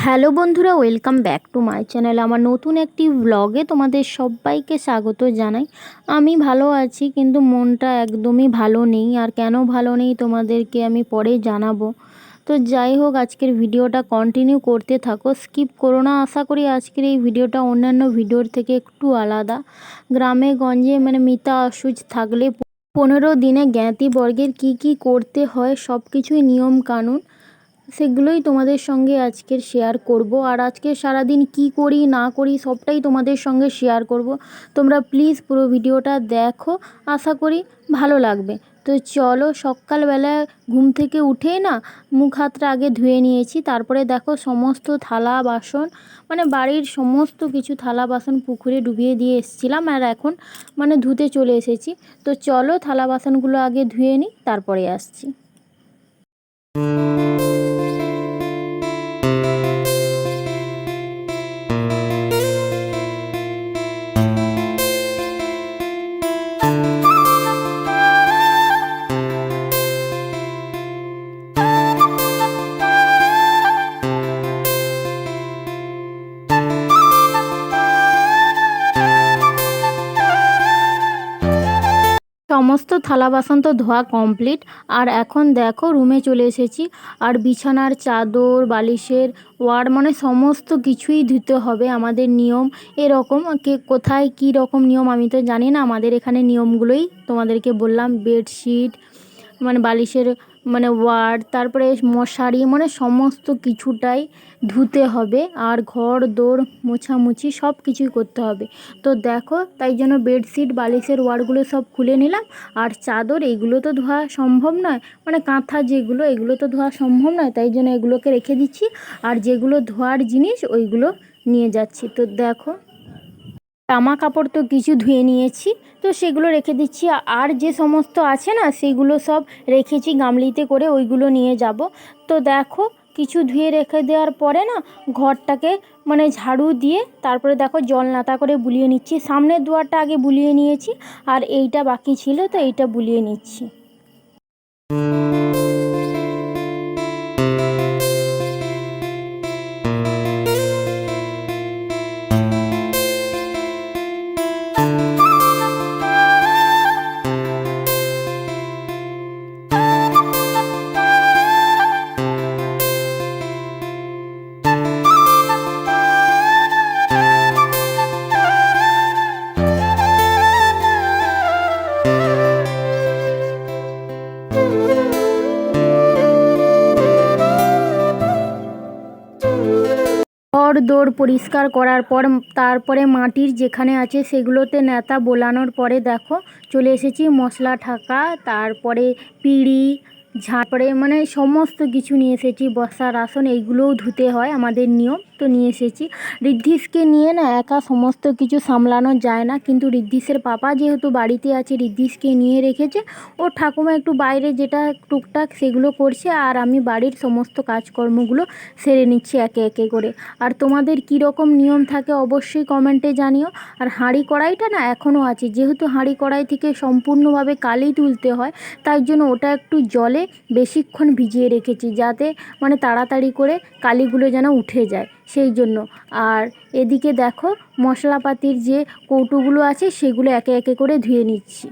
Hello বন্ধুরা, welcome back to my channel. আমার নতুন একটি ব্লগে তোমাদের সবাইকে স্বাগত জানাই। আমি ভালো আছি, কিন্তু মনটা একদমই ভালো নেই। আর কেন ভালো নেই তোমাদেরকে আমি পরে জানাবো। তো যাই হোক, আজকের ভিডিওটা কন্টিনিউ করতে থাকো, স্কিপ করো না। আশা করি আজকের এই ভিডিওটা অন্যান্য ভিডিওর থেকে একটু আলাদা। গ্রামে গঞ্জে মিতা অসুচ থাকলে 15 দিনে জ্ঞাতি বর্গের কি করতে হয় সব কিছুই নিয়ম কানুন, সেগুলোই তোমাদের সঙ্গে আজকের শেয়ার করব। আর আজকে সারাদিন কি করি না করি সবটাই তোমাদের সঙ্গে শেয়ার করব। তোমরা প্লিজ পুরো ভিডিওটা দেখো, আশা করি ভালো লাগবে। তো চলো, সকালবেলা ঘুম থেকে উঠেই না মুখ হাতটা আগে ধুয়ে নিয়েছি। তারপরে দেখো সমস্ত থালা বাসন, বাড়ির সমস্ত কিছু থালা বাসন পুকুরে ডুবিয়ে দিয়ে এসেছিলাম, আর এখন ধুতে চলে এসেছি। তো চলো থালা বাসনগুলো আগে ধুয়ে নিই, তারপরে আসছি। সমস্ত থালা বাসন তো ধোয়া কমপ্লিট, আর এখন দেখো রুমে চলে এসেছি। আর বিছানার চাদর, বালিশের ওয়ার সমস্ত কিছুই ধুতে হবে, আমাদের নিয়ম এরকম। কে কোথায় কী রকম নিয়ম আমি তো জানি না, আমাদের এখানে নিয়মগুলোই তোমাদেরকে বললাম। বেডশিট, বালিশের ওয়ার, তারপরে মশারি, সমস্ত কিছুটাই ধুতে হবে। আর ঘর দোর মোছামুছি সব কিছুই করতে হবে। তো দেখো, তাই জন্য বেডশিট, বালিশের ওয়ারগুলো সব খুলে নিলাম। আর চাদর, এইগুলো তো ধোয়া সম্ভব নয়, কাঁথা যেগুলো, এগুলো তো ধোয়া সম্ভব নয়, তাই জন্য এগুলোকে রেখে দিচ্ছি। আর যেগুলো ধোয়ার জিনিস ওইগুলো নিয়ে যাচ্ছি। তো দেখো, জামা কাপড় তো কিছু ধুয়ে নিয়েছি, তো সেগুলো রেখে দিচ্ছি। আর যে সমস্ত আছে না, সেগুলো সব রেখেছি গামলিতে করে, ওইগুলো নিয়ে যাব। তো দেখো, কিছু ধুয়ে রেখে দেওয়ার পরে না ঘরটাকে ঝাড়ু দিয়ে তারপরে দেখো জল নাতা করে বুলিয়ে নিচ্ছি। সামনের দুয়ারটা আগে বুলিয়ে নিয়েছি, আর এইটা বাকি ছিল, তো এইটা বুলিয়ে নিচ্ছি। ঘর দোর পরিষ্কার করার পর তারপরে মাটির যেখানে আছে সেগুলোতে ন্যাতা বোলানোর পরে দেখো চলে এসেছি মশলা ঢাকা, তারপরে পিঁড়ি, ঝাঁপড়ে, সমস্ত কিছু নিয়ে এসেছি। বর্ষার আসন, এইগুলোও ধুতে হয়, আমাদের নিয়ম, তো নিয়ে এসেছি। ঋদ্ধিষকে নিয়ে না একা সমস্ত কিছু সামলানো যায় না, কিন্তু ঋদ্ধিষের পাপা যেহেতু বাড়িতে আছে, ঋদ্ধিষকে নিয়ে রেখেছে। ও ঠাকুমা একটু বাইরে যেটা টুকটাক সেগুলো করছে, আর আমি বাড়ির সমস্ত কাজকর্মগুলো সেরে নিচ্ছি একে একে করে। আর তোমাদের কী রকম নিয়ম থাকে অবশ্যই কমেন্টে জানিও। আর হাঁড়ি কড়াইটা না এখনও আছে, যেহেতু হাঁড়ি কড়াই থেকে সম্পূর্ণভাবে কালি তুলতে হয়, তাই জন্য ওটা একটু জলে বেশিক্ষণ ভিজিয়ে রেখেছি, যাতে তাড়াতাড়ি করে কালিগুলো যেন উঠে যায়, সেই জন্য। আর এদিকে দেখো মশলাপাতির যে কৌটোগুলো আছে সেগুলো একে একে করে ধুয়ে নিচ্ছি।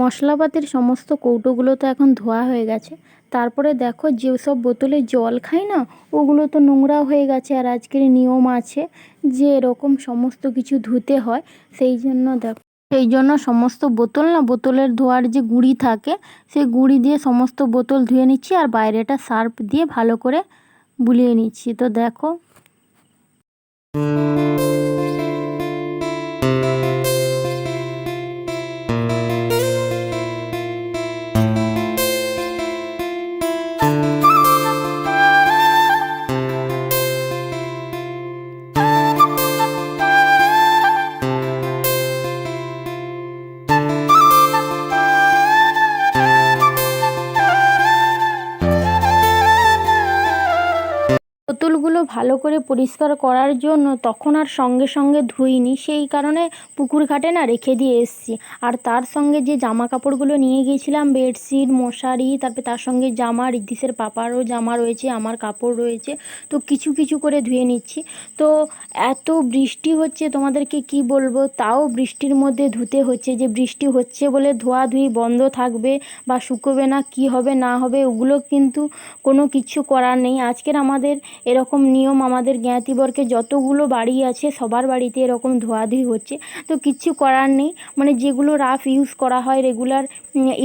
মশলাপাতির সমস্ত কৌটোগুলো তো এখন ধোয়া হয়ে গেছে। তারপরে দেখো যেসব বোতলে জল খাই না, ওগুলো তো নোংরা হয়ে গেছে। আর আজকের নিয়ম আছে যে এরকম সমস্ত কিছু ধুতে হয়, সেই জন্য সমস্ত বোতল না, বোতলের ধোয়ার যে গুঁড়ি থাকে সেই গুঁড়ি দিয়ে সমস্ত বোতল ধুয়ে নিচ্ছি, আর বাইরেটা সার্ফ দিয়ে ভালো করে বুলিয়ে নিচ্ছি। তো দেখো, বোতলগুলো ভালো করে পরিষ্কার করার জন্য তখন আর সঙ্গে সঙ্গে ধুইনি, সেই কারণে পুকুর ঘাটে না রেখে দিয়ে এসেছি। আর তার সঙ্গে যে জামা কাপড়গুলো নিয়ে গিয়েছিলাম, বেডশিট, মশারি, তারপরে তার সঙ্গে জামা, ঋদ্ধিসের পাপারও জামা রয়েছে, আমার কাপড় রয়েছে, তো কিছু কিছু করে ধুয়ে নিচ্ছি। তো এত বৃষ্টি হচ্ছে তোমাদেরকে কি বলবো, তাও বৃষ্টির মধ্যে ধুতে হচ্ছে। যে বৃষ্টি হচ্ছে বলে ধোয়াধুয়ি বন্ধ থাকবে বা শুকোবে না, কি হবে না হবে ওগুলো কিন্তু কোনো কিছু করার নেই। আজকের আমাদের এরকম নিয়ম, আমাদের জ্ঞাতিবর্গে যতগুলো বাড়ি আছে সবার বাড়িতে এরকম ধোয়াধুয়ি হচ্ছে। তো কিচ্ছু করার নেই, মানে যেগুলো রাফ ইউজ করা হয়, রেগুলার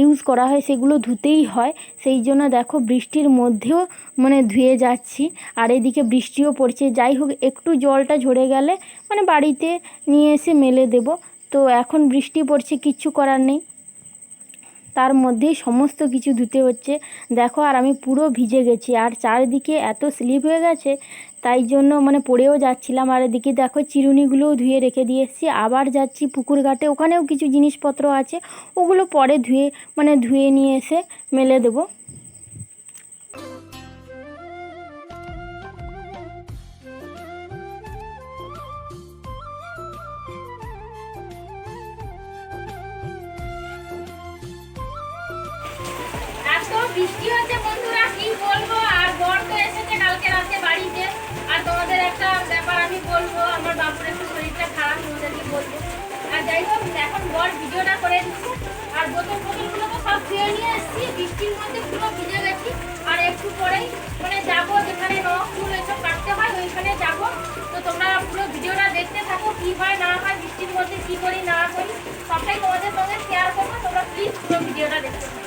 ইউজ করা হয়, সেগুলো ধুতেই হয়। সেই জন্য দেখো বৃষ্টির মধ্যেও মানে ধুয়ে যাচ্ছি। আর এদিকে বৃষ্টিও পড়ছে। যাই হোক, একটু জলটা ঝরে গেলে মানে বাড়িতে নিয়ে এসে মেলে দেব। তো এখন বৃষ্টি পড়ছে, কিচ্ছু করার নেই, তার মধ্যেই সমস্ত কিছু ধুতে হচ্ছে। দেখো, আর আমি পুরো ভিজে গেছি, আর চারিদিকে এত স্লিপ হয়ে গেছে, তাই জন্য মানে পড়েও যাচ্ছিলাম। আর এদিকে দেখো চিরুনিগুলোও ধুয়ে রেখে দিয়ে এসেছি। আবার যাচ্ছি পুকুর ঘাটে, ওখানেও কিছু জিনিসপত্র আছে, ওগুলো পরে ধুয়ে নিয়ে এসে মেলে দেবো। এত বৃষ্টি হচ্ছে বন্ধুরা, কি বলবো। আর বর তো এসেছে কালকে রাতে বাড়িতে। আর তোমাদের একটা ব্যাপার আমি বলবো, আমার বাবুর একটু শরীরটা খারাপ, তোমাদেরকে বলবো। আর যাই হোক, এখন বর ভিডিওটা করে দিচ্ছে। আর বোতলগুলো তো সব ধুয়ে নিয়ে এসেছি, বৃষ্টির মধ্যে পুরো ভিজে গেছি। আর একটু পরেই মানে যাবো যেখানে নখ চুল এসব কাটতে হয়, ওইখানে যাবো। তো তোমরা পুরো ভিডিওটা দেখতে থাকো, কি হয় না হয়, বৃষ্টির মধ্যে কি করি না করি সবটাই তোমাদের সঙ্গে শেয়ার করবো। তোমরা প্লিজ পুরো ভিডিওটা দেখতে থাকো।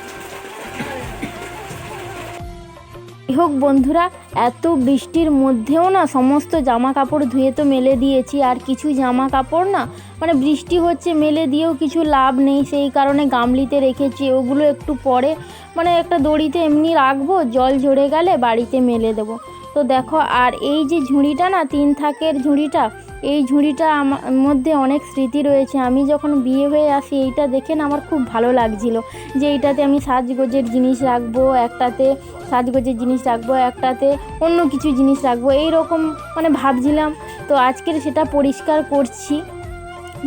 হোক বন্ধুরা, এত বৃষ্টির মধ্যেও না সমস্ত জামা কাপড় ধুয়ে তো মেলে দিয়েছি। আর কিছু জামা কাপড় না মানে বৃষ্টি হচ্ছে, মেলে দিয়েও কিছু লাভ নেই, সেই কারণে গামলিতে রেখেছি। ওগুলো একটু পরে মানে একটা দড়িতে এমনি রাখবো, জল ঝরে গেলে বাড়িতে মেলে দেবো। তো দেখো, আর এই যে ঝুড়িটা না, 3 থাকের ঝুড়িটা, এই ঝুড়িটা আমার মধ্যে অনেক স্মৃতি রয়েছে। আমি যখন বিয়ে হয়ে আসি, এইটা দেখে না আমার খুব ভালো লাগছিল, যে এইটাতে আমি সাজগোজের জিনিস রাখবো, একটাতে সাজগোজের জিনিস রাখবো, একটাতে অন্য কিছু জিনিস রাখবো, এই রকম মানে ভাবছিলাম। তো আজকের সেটা পরিষ্কার করছি,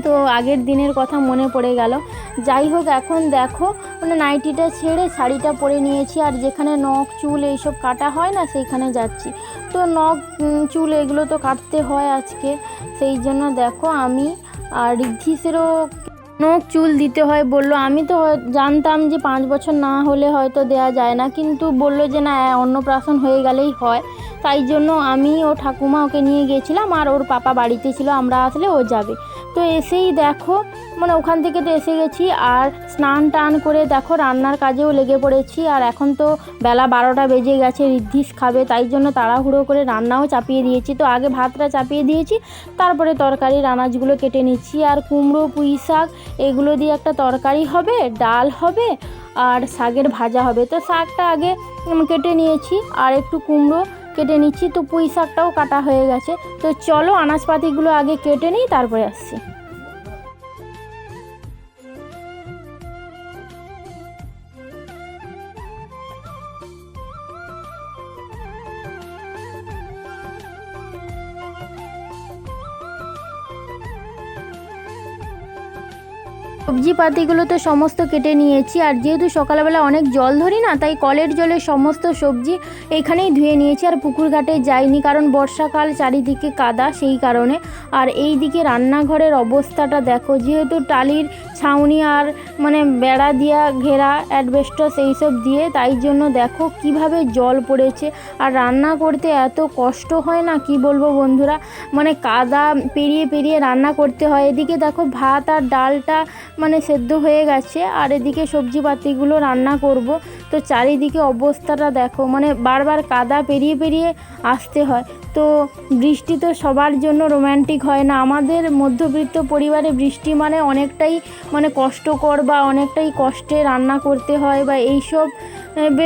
তো আগের দিনের কথা মনে পড়ে গেল। যাই হোক, এখন দেখো মানে নাইটিটা ছেড়ে শাড়িটা পরে নিয়েছি। আর যেখানে নখ চুল এইসব কাটা হয় না, সেইখানে যাচ্ছি। তো নখ চুল এগুলো তো কাটতে হয় আজকে, সেই জন্য দেখো আমি আর ঋদ্ধিসেরও নখ চুল দিতে হয় বললো। আমি তো জানতাম যে 5 বছর না হলে হয়তো দেয়া যায় না, কিন্তু বললো যে না, অন্নপ্রাশন হয়ে গেলেই হয়। তাই জন্য আমি ও ঠাকুমা ওকে নিয়ে গিয়েছিলাম, আর ওর পাপা বাড়িতে ছিল, আমরা আসলে ও যাবে। তো এসেই দেখো মানে ওখান থেকে তো এসে গেছি, আর স্নান টান করে দেখো রান্নার কাজেও লেগে পড়েছি। আর এখন তো বেলা 12টা বেজে গেছে, ঋদ্ধিস খাবে, তাই জন্য তাড়াহুড়ো করে রান্নাও চাপিয়ে দিয়েছি। তো আগে ভাতটা চাপিয়ে দিয়েছি, তারপরে তরকারির আনাজগুলো কেটে নিচ্ছি। আর কুমড়ো, পুঁই শাক এগুলো দিয়ে একটা তরকারি হবে, ডাল হবে, আর শাকের ভাজা হবে। তো শাকটা আগে কেটে নিয়েছি, আর একটু কুমড়ো কেটে নিচ্ছি। তো পুঁই শাকটাও কাটা হয়ে গেছে। তো চলো আনাজপাতিগুলো আগে কেটে নিই, তারপরে আসছি। সবজি পাতিগুলো তো সমস্ত কেটে নিয়েছি। আর যেহেতু সকালবেলা অনেক জল ধরি না, তাই কলের জলে সমস্ত সবজি এইখানেই ধুয়ে নিয়েছি। আর পুকুর ঘাটে যাইনি, কারণ বর্ষাকাল, চারিদিকে কাদা, সেই কারণে। আর এই দিকে রান্নাঘরের অবস্থাটা দেখো, যেহেতু টালির ছাউনি আর মানে বেড়া দিয়া ঘেরা, অ্যাডবেস্টস এইসব দিয়ে, তাই জন্য দেখো কিভাবে জল পড়েছে। আর রান্না করতে এত কষ্ট হয় না, কি বলবো বন্ধুরা, মানে কাদা পেরিয়ে পেরিয়ে রান্না করতে হয়। এদিকে দেখো ভাত আর ডালটা মানে সেদ্ধ হয়ে গেছে, আর এদিকে সবজি পাতিগুলো রান্না করব। তো চারিদিকে অবস্থাটা দেখো, মানে বারবার কাদা পেরিয়ে পেরিয়ে আসতে হয়। তো বৃষ্টি তো সবার জন্য রোম্যান্টিক হয় না, আমাদের মধ্যবিত্ত পরিবারে বৃষ্টি মানে অনেকটাই মানে কষ্টকর, বা অনেকটাই কষ্টে রান্না করতে হয়, বা এইসব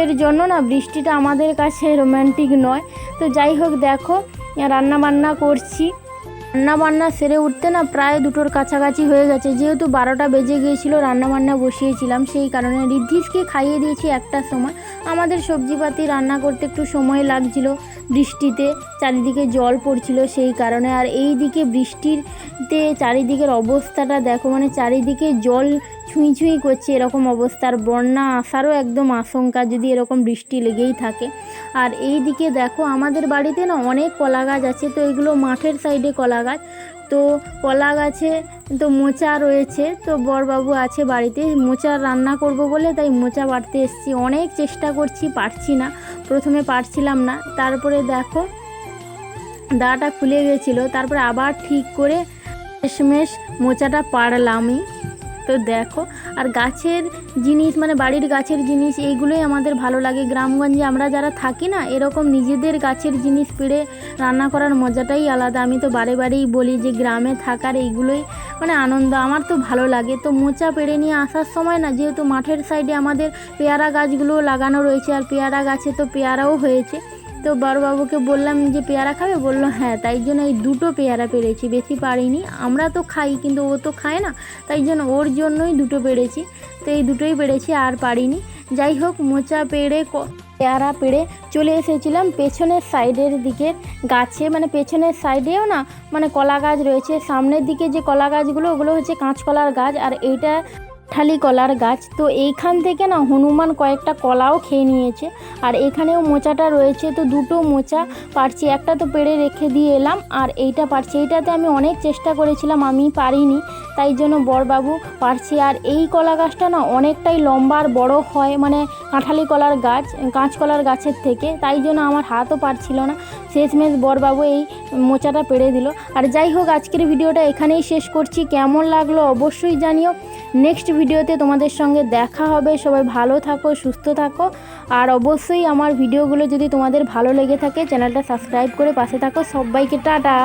এর জন্য না বৃষ্টিটা আমাদের কাছে রোম্যান্টিক নয়। তো যাই হোক, দেখো রান্না বান্না করছি। রান্নাবান্না সেরে উঠতে না প্রায় 2টোর কাছাকাছি হয়ে গেছে, যেহেতু 12টা বেজে গিয়েছিলো, রান্নাবান্না বসিয়েছিলাম, সেই কারণে ঋদ্ধিষকে খাইয়ে দিয়েছি 1টার সময়। আমাদের সবজিপাতি রান্না করতে একটু সময় লাগছিল, বৃষ্টিতে চারিদিকে জল পড়ছিল সেই কারণে। আর এই দিকে বৃষ্টিতে চারিদিকের অবস্থাটা দেখো, মানে চারিদিকে জল ছুঁই ছুঁই করছে এরকম অবস্থা, আর বন্যা আসারও একদম আশঙ্কা যদি এরকম বৃষ্টি লেগেই থাকে। আর এই দিকে দেখো আমাদের বাড়িতে না অনেক কলা গাছ আছে, তো এগুলো মাঠের সাইডে কলা গাছ, তো কলা গাছে তো মোচা রয়েছে, তো বরবাবু আছে বাড়িতে, মোচা রান্না করব বলে তাই মোচা বাড়তে এসেছি। অনেক চেষ্টা করছি, পারছি না, প্রথমে পারছিলাম না, তারপরে দেখো দাটা খুলে গেছিলো, তারপরে আবার ঠিক করে শেষমেশ মোচাটা পারলামই। তো দেখো, আর গাছের জিনিস মানে বাড়ির গাছের জিনিস এইগুলোই আমাদের ভালো লাগে। গ্রামগঞ্জে আমরা যারা থাকি না, এরকম নিজেদের গাছের জিনিস পেড়ে রান্না করার মজাটাই আলাদা। আমি তো বারে বারেই বলি যে গ্রামে থাকার এইগুলোই মানে আনন্দ, আমার তো ভালো লাগে। তো মোচা পেড়ে নিয়ে আসার সময় না, যেহেতু মাঠের সাইডে আমাদের পেয়ারা গাছগুলোও লাগানো রয়েছে, আর পেয়ারা গাছে তো পেয়ারাও হয়েছে, তো বড়বাবুকে বললাম যে পেয়ারা খাবে, বললো হ্যাঁ, তাই জন্য এই 2টো পেয়ারা পেড়েছি, বেশি পারিনি। আমরা তো খাই কিন্তু ও তো খায় না, তাই জন্য ওর জন্যই 2টো পেড়েছি, তো এই 2টোই পেড়েছি, আর পারিনি। যাই হোক, মোচা পেড়ে পেয়ারা পেড়ে চলে এসেছিলাম পেছনের সাইডের দিকে গাছে, মানে পেছনের সাইডেও না মানে কলা গাছ রয়েছে, সামনের দিকে যে কলা গাছগুলো ওগুলো হচ্ছে কাঁচকলার গাছ, আর এইটা কাঁঠালি কলার গাছ। তো এইখান থেকে না হনুমান কয়েকটা কলাও খেয়ে নিয়েছে, আর এখানেও মোচাটা রয়েছে, তো 2টো মোচা পারছি, একটা তো পেড়ে রেখে দিয়ে এলাম, আর এইটা পারছি। এইটাতে আমি অনেক চেষ্টা করেছিলাম, আমি পারিনি, তাই জন্য বরবাবু পারছি। আর এই কলা গাছটা না অনেকটাই লম্বা আর বড় হয়, মানে কাঁঠালি কলার গাছ, কাঁচকলার গাছের থেকে, তাই জন্য আমার হাতও পারছিল না, শেষমেশ বরবাবু এই মোচাটা পেড়ে দিল। আর যাই হোক, আজকের ভিডিওটা এখানেই শেষ করছি, কেমন লাগলো অবশ্যই জানিও। নেক্সট ভিডিওতে তোমাদের সঙ্গে দেখা হবে। সবাই ভালো থাকো, সুস্থ থাকো, আর অবশ্যই আমার ভিডিওগুলো যদি তোমাদের ভালো লেগে থাকে চ্যানেলটা সাবস্ক্রাইব করে পাশে থাকো। সবাইকে টাটা।